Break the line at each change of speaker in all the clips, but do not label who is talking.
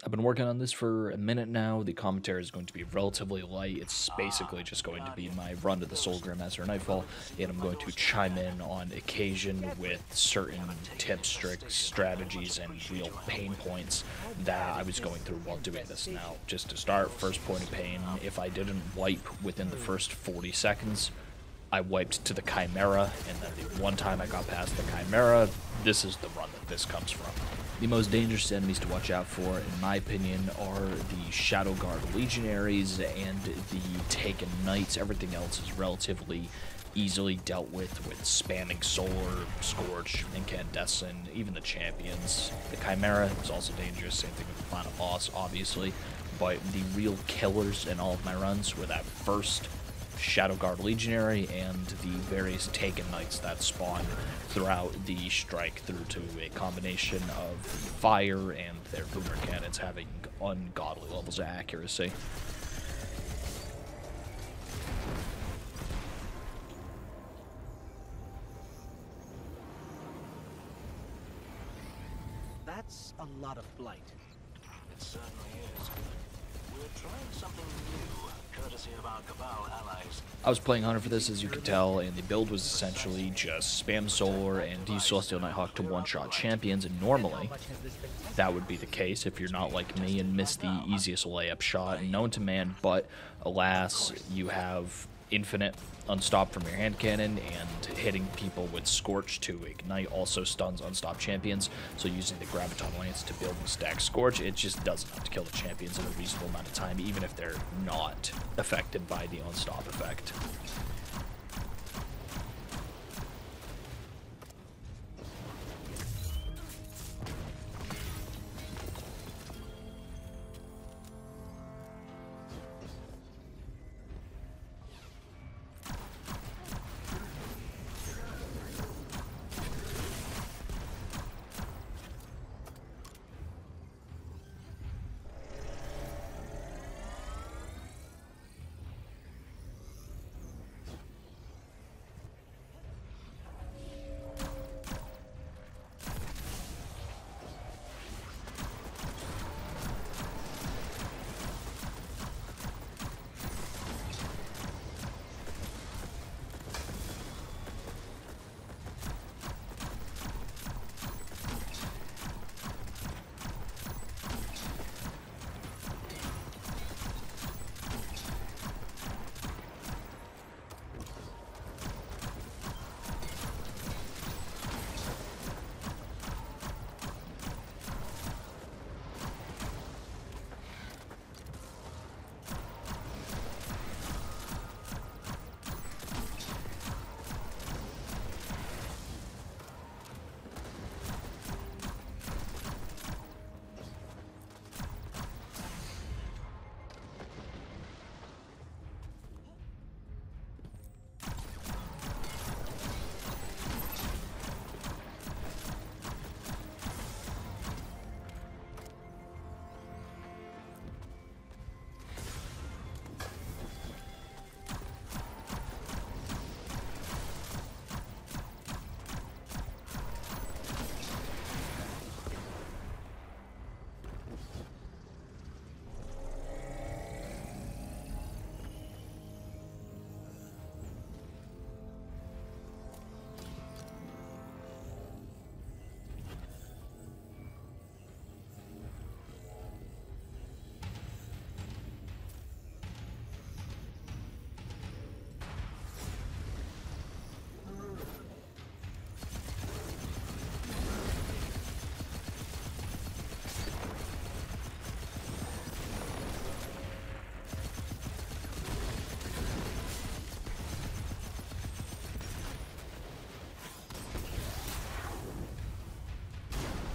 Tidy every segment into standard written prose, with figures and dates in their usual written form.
I've been working on this for a minute now. The commentary is going to be relatively light. It's basically just going to be my run to the Soul Grandmaster Nightfall, and I'm going to chime in on occasion with certain tips, tricks, strategies, and real pain points that I was going through while doing this. Now, just to start, first point of pain, if I didn't wipe within the first 40 seconds, I wiped to the Chimera, and then the one time I got past the Chimera, this is the run that this comes from. The most dangerous enemies to watch out for, in my opinion, are the Shadow Guard Legionaries and the Taken Knights. Everything else is relatively easily dealt with spamming Solar, Scorch, Incandescent, even the champions. The Chimera is also dangerous, same thing with the final boss, obviously, but the real killers in all of my runs were that first Shadow Guard Legionary and the various Taken Knights that spawn throughout the strike, through to a combination of fire and their boomer cannons having ungodly levels of accuracy.
That's a lot of blight.
It certainly is. We're trying something new, courtesy of our Cabal allies.
I was playing Hunter for this, as you can tell, and the build was essentially just spam Solar and use Celestial Nighthawk to one-shot champions, and normally that would be the case if you're not like me and miss the easiest layup shot known to man, but alas, you have infinite unstop from your hand cannon, and hitting people with Scorch to ignite also stuns unstopped champions, so using the Graviton Lance to build and stack Scorch, it just does enough to kill the champions in a reasonable amount of time, even if they're not affected by the unstop effect.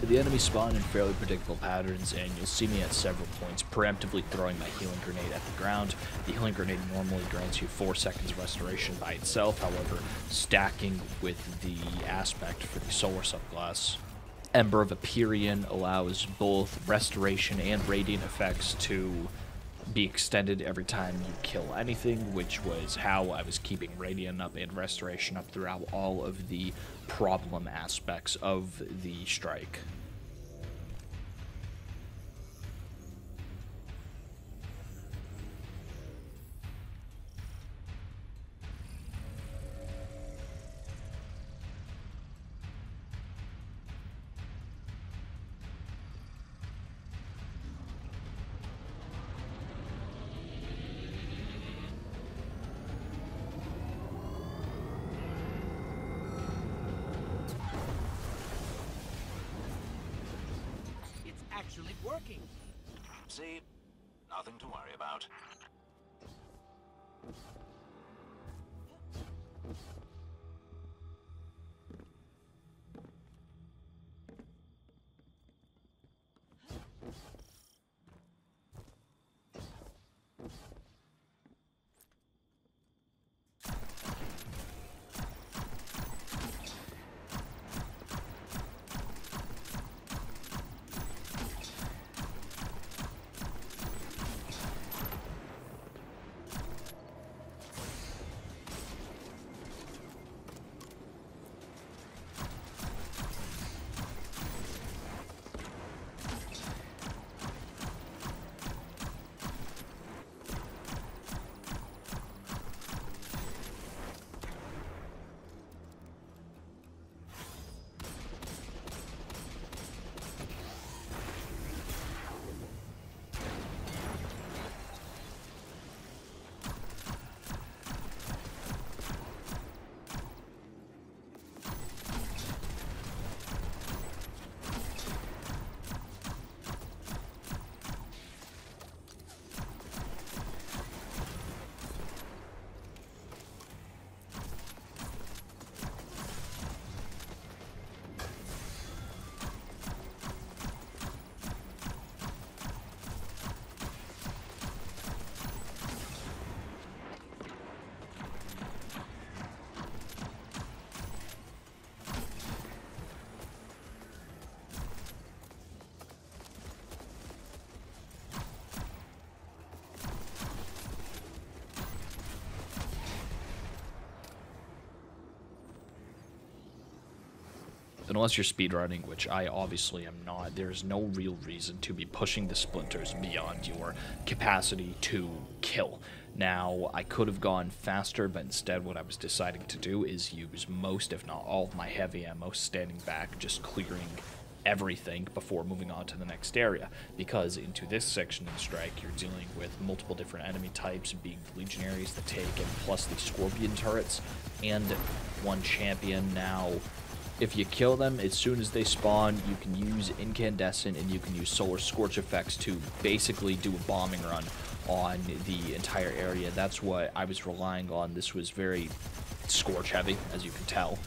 The enemy spawn in fairly predictable patterns, and you'll see me at several points preemptively throwing my healing grenade at the ground. The healing grenade normally grants you 4 seconds restoration by itself, however, stacking with the aspect for the solar subclass, Ember of Empyrean allows both restoration and radiant effects to be extended every time you kill anything, which was how I was keeping radiant up and restoration up throughout all of the problem aspects of the strike.
actually working.
See? Nothing to worry about.
Unless you're speedrunning, which I obviously am not, there's no real reason to be pushing the splinters beyond your capacity to kill. Now, I could have gone faster, but instead what I was deciding to do is use most, if not all, of my heavy ammo standing back, just clearing everything before moving on to the next area, because into this section in Strike you're dealing with multiple different enemy types, being the Legionaries, the Taken, plus the Scorpion turrets, and one champion. Now, if you kill them as soon as they spawn, you can use Incandescent and you can use Solar Scorch effects to basically do a bombing run on the entire area. That's what I was relying on. This was very Scorch heavy, as you can tell.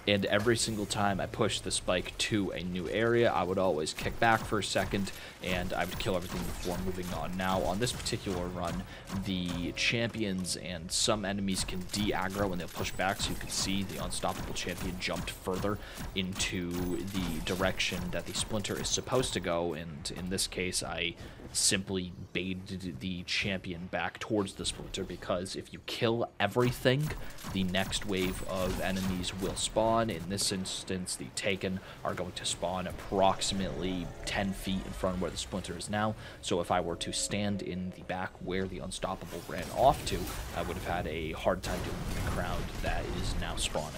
And every single time I pushed the spike to a new area, I would always kick back for a second, and I would kill everything before moving on. Now, on this particular run, the champions and some enemies can de-aggro when they'll push back, so you can see the unstoppable champion jumped further into the direction that the Splinter is supposed to go, and in this case, I simply baited the champion back towards the Splinter, because if you kill everything, the next wave of enemies will spawn. In this instance, the Taken are going to spawn approximately 10 feet in front of where the Splinter is now, so if I were to stand in the back where the Unstoppable ran off to, I would have had a hard time dealing with the crowd that is now spawning.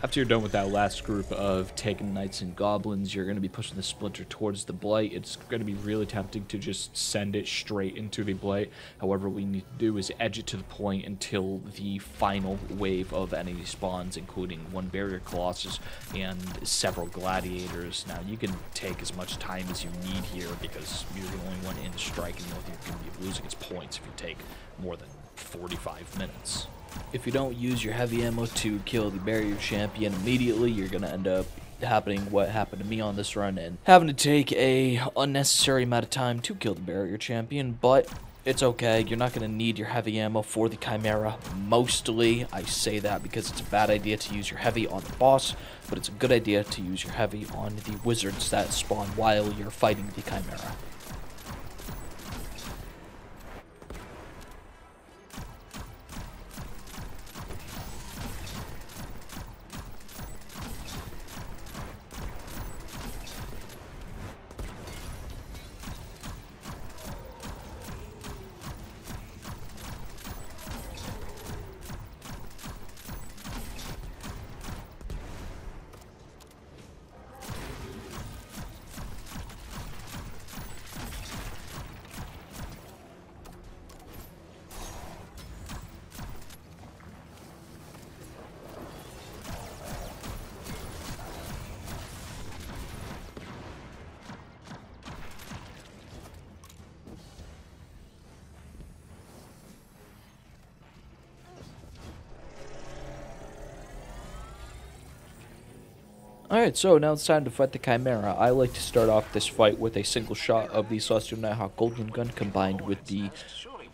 After you're done with that last group of taken knights and goblins, you're going to be pushing the Splinter towards the blight. It's going to be really tempting to just send it straight into the blight. However, what we need to do is edge it to the point until the final wave of enemy spawns, including one barrier colossus and several gladiators. Now, you can take as much time as you need here because you're the only one in strike, and the only thing you're going to be losing is points if you take more than 45 minutes. If you don't use your heavy ammo to kill the barrier champion immediately, you're going to end up happening what happened to me on this run and having to take a unnecessary amount of time to kill the barrier champion, but it's okay. You're not going to need your heavy ammo for the Chimera. Mostly, I say that because it's a bad idea to use your heavy on the boss, but it's a good idea to use your heavy on the wizards that spawn while you're fighting the Chimera. Alright, so now it's time to fight the Chimera. I like to start off this fight with a single shot of the Celestial Nighthawk Golden Gun combined with the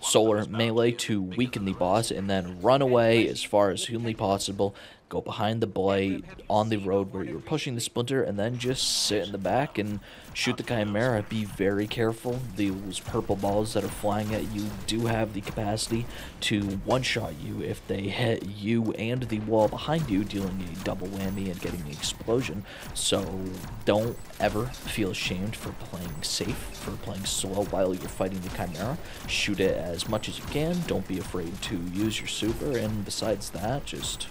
Solar Melee to weaken the boss, and then run away as far as humanly possible. Go behind the blight on the road where you were pushing the Splinter, and then just sit in the back and shoot the Chimera. Be very careful. Those purple balls that are flying at you do have the capacity to one-shot you if they hit you and the wall behind you, dealing a double whammy and getting the explosion. So don't ever feel ashamed for playing safe, for playing slow while you're fighting the Chimera. Shoot it as much as you can. Don't be afraid to use your super, and besides that, just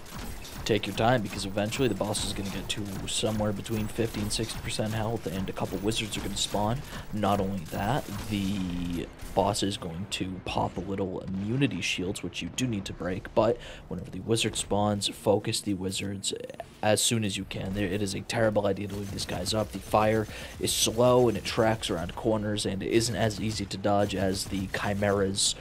take your time, because eventually the boss is going to get to somewhere between 50 and 60% health, and a couple wizards are going to spawn. Not only that, the boss is going to pop a little immunity shields, which you do need to break, but whenever the wizard spawns, focus the wizards as soon as you can. It is a terrible idea to leave these guys up. The fire is slow, and it tracks around corners, and it isn't as easy to dodge as the Chimera's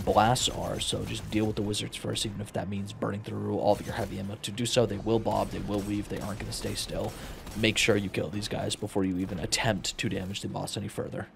blasts are, so just deal with the wizards first, even if that means burning through all of your heavy ammo. To do so, they will bob, they will weave, they aren't going to stay still. Make sure you kill these guys before you even attempt to damage the boss any further.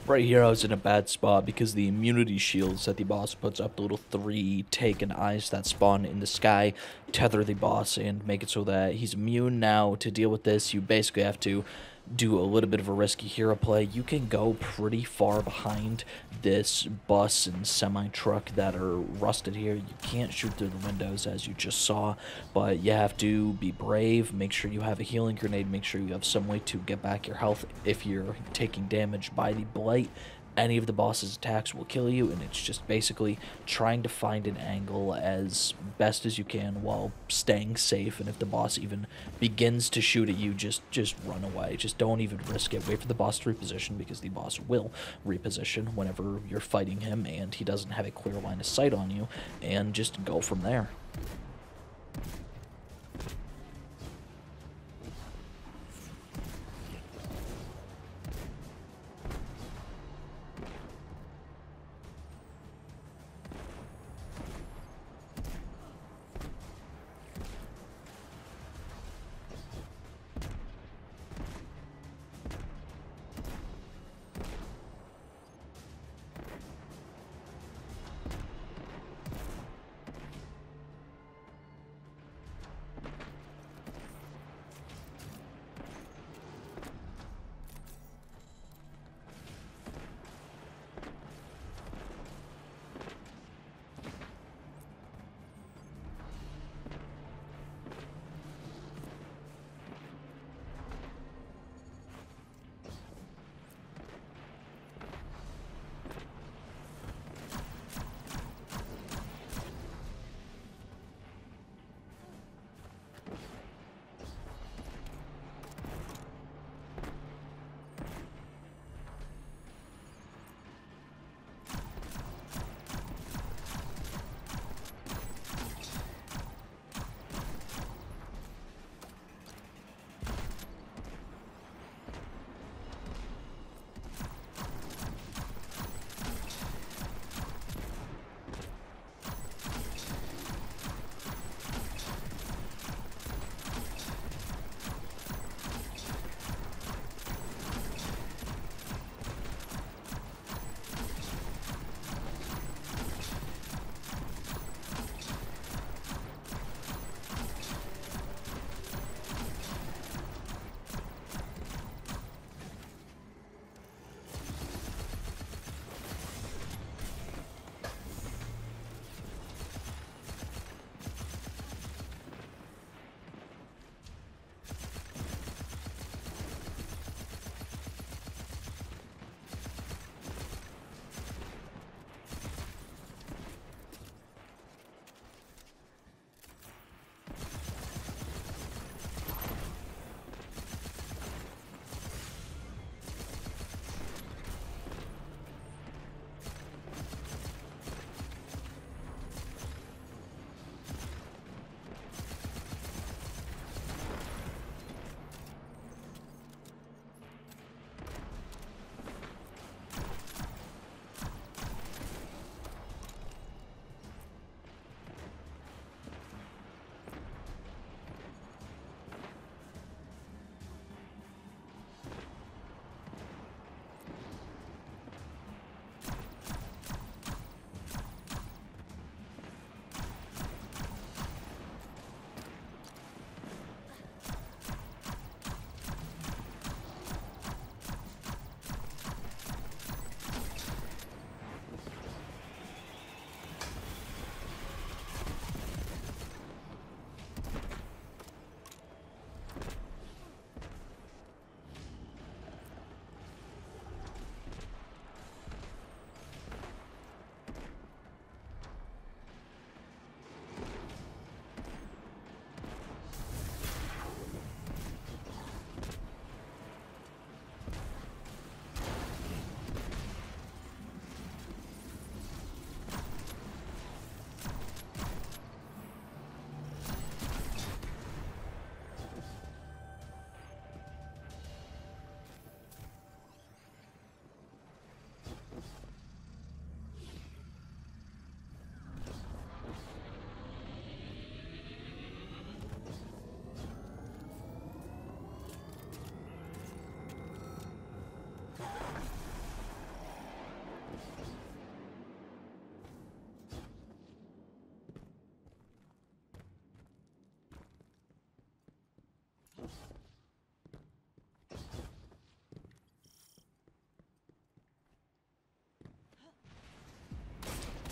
Right here, I was in a bad spot because the immunity shields that the boss puts up, the little 3 taken eyes that spawn in the sky, tether the boss and make it so that he's immune. Now, to deal with this, you basically have to do a little bit of a risky hero play. You can go pretty far behind this bus and semi-truck that are rusted here. You can't shoot through the windows, as you just saw, but you have to be brave. Make sure you have a healing grenade. Make sure you have some way to get back your health if you're taking damage by the blight. any of the boss's attacks will kill you, and it's just basically trying to find an angle as best as you can while staying safe. And if the boss even begins to shoot at you, just run away. Just don't even risk it. Wait for the boss to reposition, because the boss will reposition whenever you're fighting him and he doesn't have a clear line of sight on you, and just go from there.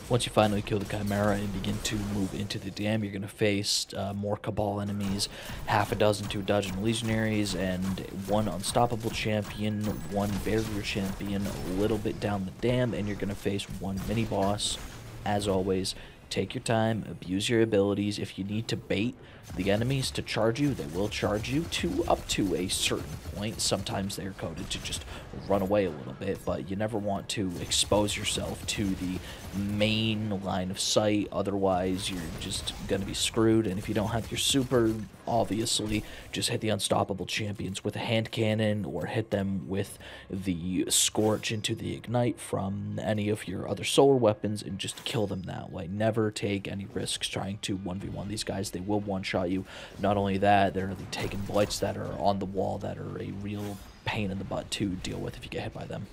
Once you finally kill the Chimera and begin to move into the dam, you're going to face more Cabal enemies, half a dozen to a dozen legionaries, and one unstoppable champion, one barrier champion, a little bit down the dam, and you're going to face one mini boss. As always, take your time, abuse your abilities. If you need to bait the enemies to charge you, they will charge you to up to a certain point. Sometimes they're coded to just run away a little bit, but you never want to expose yourself to the main line of sight. Otherwise, you're just going to be screwed. And if you don't have your super, obviously, just hit the unstoppable champions with a hand cannon or hit them with the scorch into the ignite from any of your other solar weapons and just kill them that way. Never take any risks trying to 1v1 these guys. They will one-shot you. Not only that, they're taking blights that are on the wall that are a real pain in the butt to deal with if you get hit by them.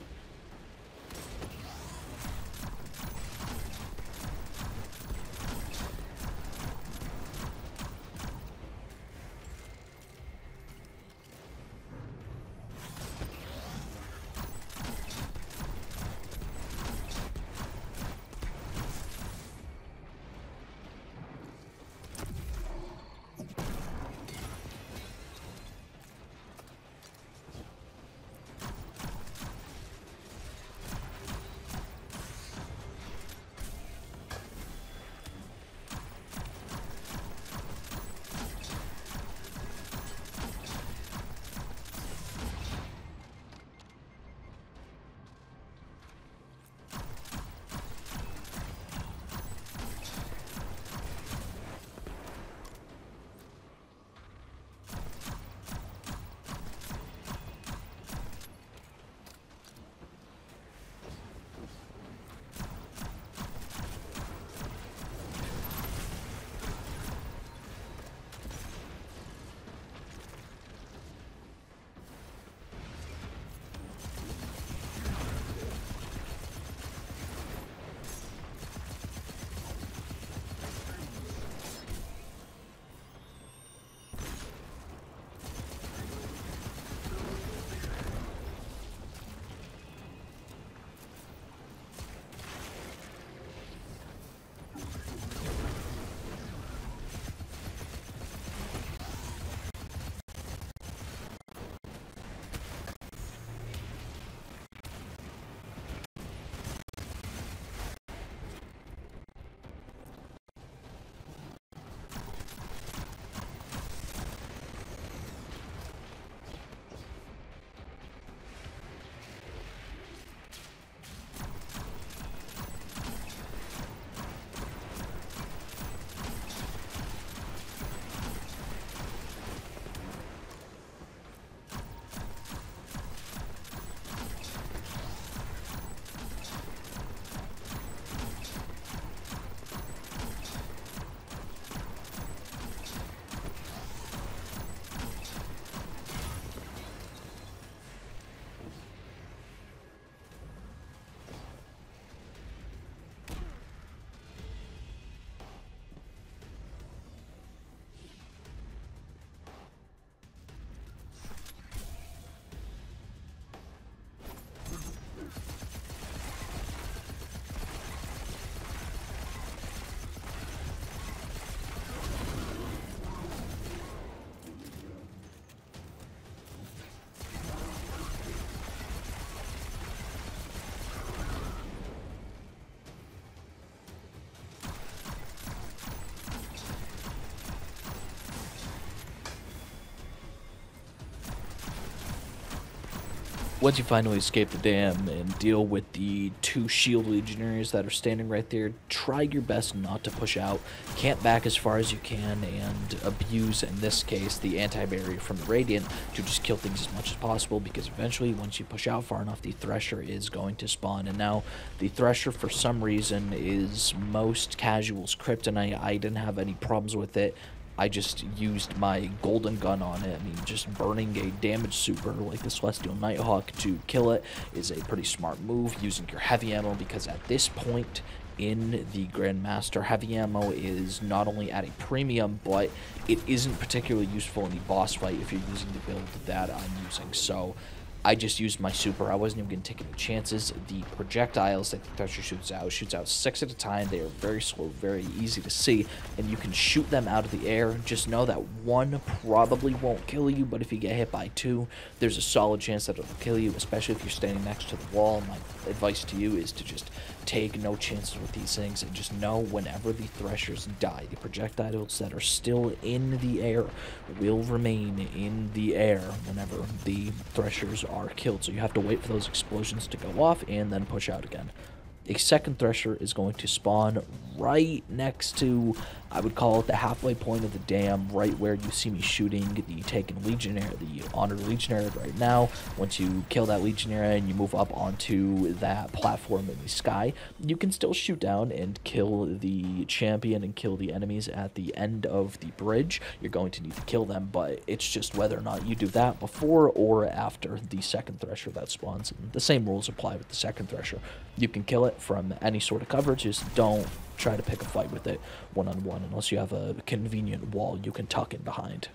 Once you finally escape the dam and deal with the two shield legionaries that are standing right there, try your best not to push out. Camp back as far as you can and abuse, in this case, the anti-barrier from the Radiant to just kill things as much as possible, because eventually, once you push out far enough, the Thresher is going to spawn. And now, the Thresher, for some reason, is most casuals' kryptonite. I didn't have any problems with it. I just used my golden gun on it. I mean, just burning a damage super like the Celestial Nighthawk to kill it is a pretty smart move, using your heavy ammo, because at this point in the Grandmaster, heavy ammo is not only at a premium, but it isn't particularly useful in the boss fight if you're using the build that I'm using. So I just used my super. I wasn't even going to take any chances. The projectiles that the Thresher shoots out 6 at a time. They are very slow, very easy to see, and you can shoot them out of the air. Just know that 1 probably won't kill you, but if you get hit by 2, there's a solid chance that it'll kill you, especially if you're standing next to the wall. My advice to you is to just take no chances with these things, and just know whenever the Threshers die, the projectiles that are still in the air will remain in the air whenever the Threshers are killed. So you have to wait for those explosions to go off and then push out again. A second Thresher is going to spawn right next to, I would call it the halfway point of the dam, right where you see me shooting the taken Legionnaire, the Honored Legionnaire right now. Once you kill that Legionnaire and you move up onto that platform in the sky, you can still shoot down and kill the champion and kill the enemies at the end of the bridge. You're going to need to kill them, but it's just whether or not you do that before or after the second Thresher that spawns. And the same rules apply with the second Thresher. You can kill it from any sort of cover, just don't try to pick a fight with it one-on-one unless you have a convenient wall you can tuck in behind.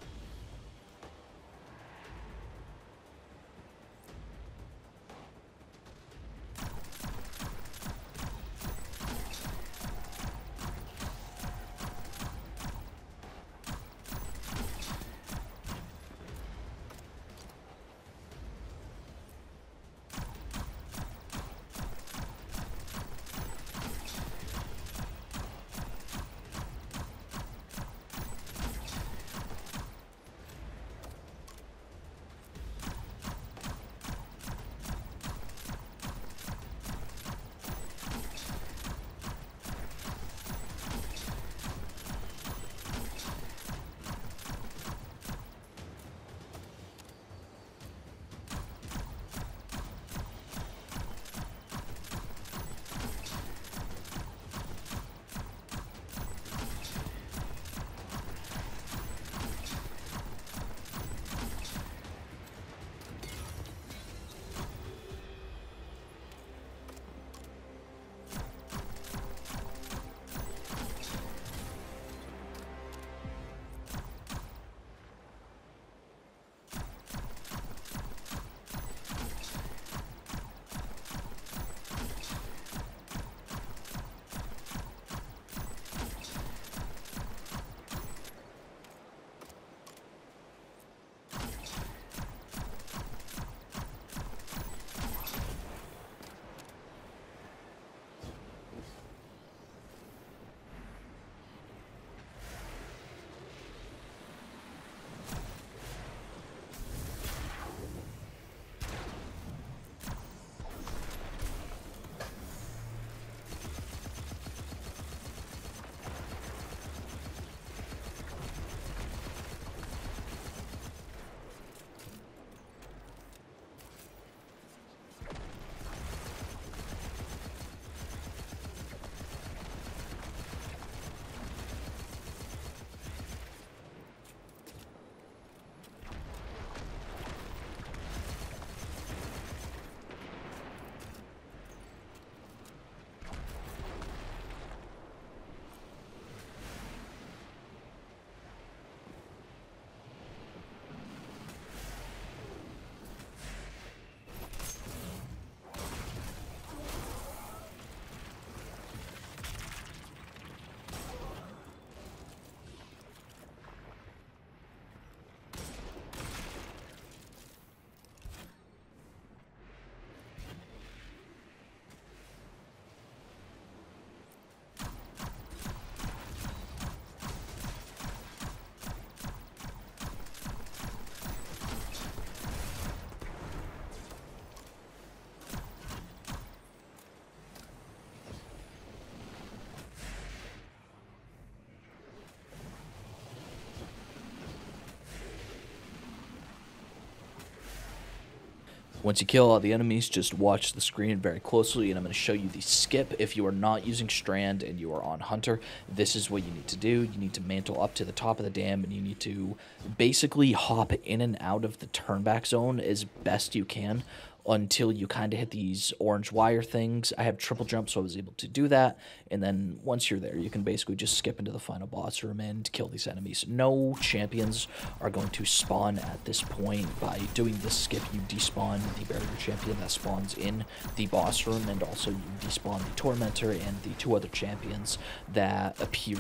Once you kill all the enemies, just watch the screen very closely, and I'm going to show you the skip. If you are not using Strand and you are on Hunter, this is what you need to do. You need to mantle up to the top of the dam, and you need to basically hop in and out of the turnback zone as best you can. until you kind of hit these orange wire things. I have triple jump, so I was able to do that. And then once you're there, you can basically just skip into the final boss room and kill these enemies. No champions are going to spawn at this point. By doing this skip, you despawn the barrier champion that spawns in the boss room, and also you despawn the tormentor and the 2 other champions that appear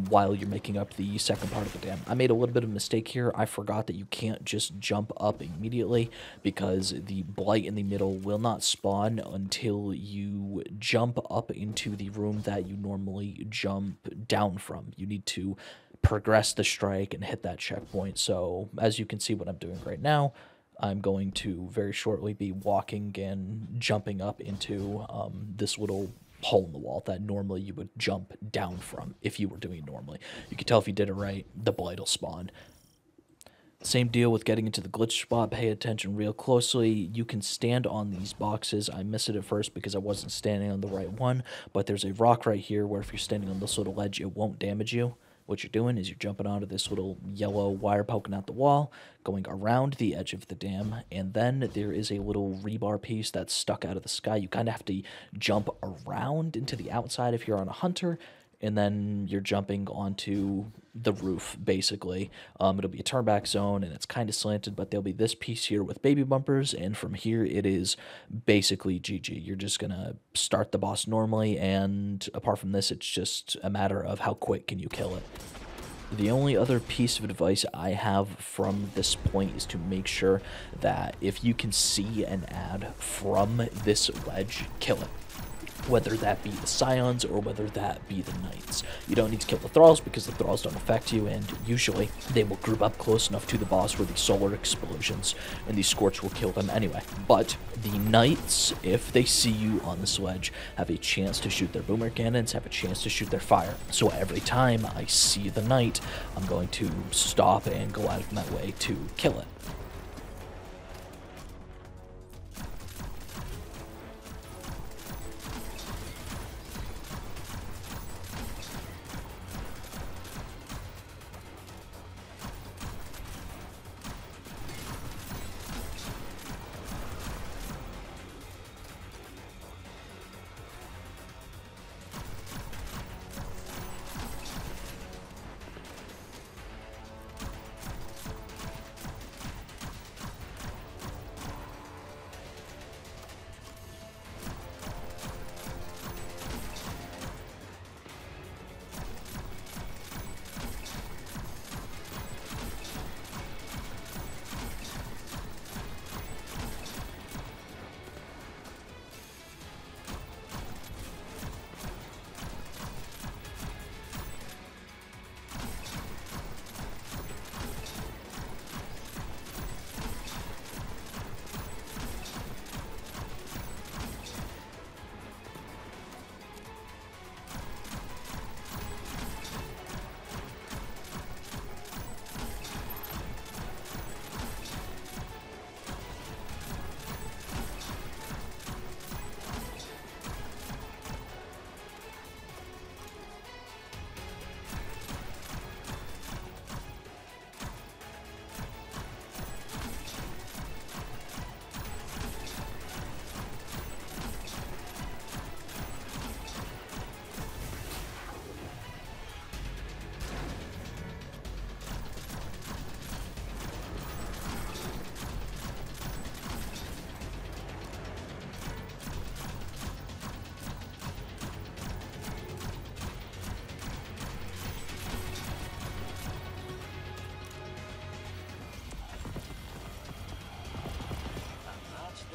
while you're making up the second part of the dam. I made a little bit of a mistake here. I forgot that you can't just jump up immediately, because the blight in the middle will not spawn until you jump up into the room that you normally jump down from. You need to progress the strike and hit that checkpoint. So as you can see what I'm doing right now, I'm going to very shortly be walking and jumping up into this little hole in the wall that normally you would jump down from if you were doing it normally. You can tell if you did it right, the blight will spawn. Same deal with getting into the glitch spot. Pay attention real closely. You can stand on these boxes. I missed it at first because I wasn't standing on the right one, but there's a rock right here where if you're standing on this little ledge, it won't damage you. What you're doing is you're jumping onto this little yellow wire poking out the wall, going around the edge of the dam, and then there is a little rebar piece that's stuck out of the sky. You kind of have to jump around into the outside if you're on a hunter, and then you're jumping onto the roof, basically. It'll be a turnback zone, and it's kind of slanted, but there'll be this piece here with baby bumpers, and from here it is basically GG. You're just going to start the boss normally, and apart from this, it's just a matter of how quick can you kill it. The only other piece of advice I have from this point is to make sure that if you can see an ad from this ledge, kill it. Whether that be the Scions or whether that be the Knights. You don't need to kill the Thralls because the Thralls don't affect you, and usually they will group up close enough to the boss where the solar explosions and the Scorch will kill them anyway. But the Knights, if they see you on this ledge, have a chance to shoot their boomer cannons, have a chance to shoot their fire. So every time I see the Knight, I'm going to stop and go out of my way to kill it.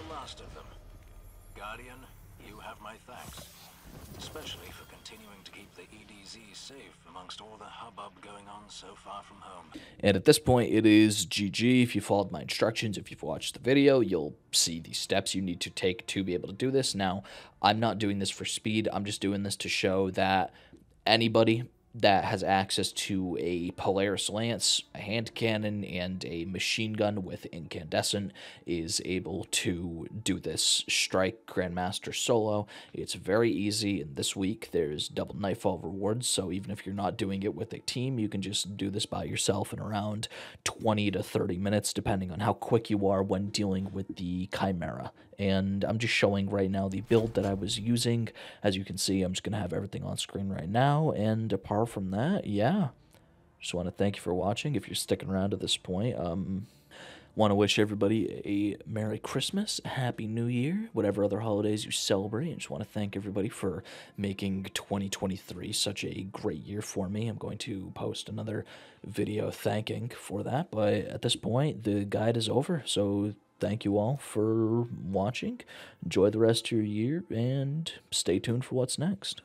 Last of them. Guardian, you have my thanks. Especially for continuing to keep the EDZ safe amongst all the hubbub going on so far from home.
And at this point, it is GG. If you followed my instructions, if you've watched the video, you'll see the steps you need to take to be able to do this. Now, I'm not doing this for speed. I'm just doing this to show that anybody that has access to a Polaris Lance, a hand cannon, and a machine gun with incandescent is able to do this Strike Grandmaster solo. It's very easy, and this week there's double Nightfall rewards, so even if you're not doing it with a team, you can just do this by yourself in around 20 to 30 minutes, depending on how quick you are when dealing with the Chimera. And I'm just showing right now the build that I was using. As you can see, I'm just going to have everything on screen right now, and apart from that, yeah, just want to thank you for watching. If you're sticking around to this point, want to wish everybody a Merry Christmas, a Happy New Year, whatever other holidays you celebrate. And just want to thank everybody for making 2023 such a great year for me. I'm going to post another video thanking for that, but at this point, the guide is over. So thank you all for watching. Enjoy the rest of your year, and stay tuned for what's next.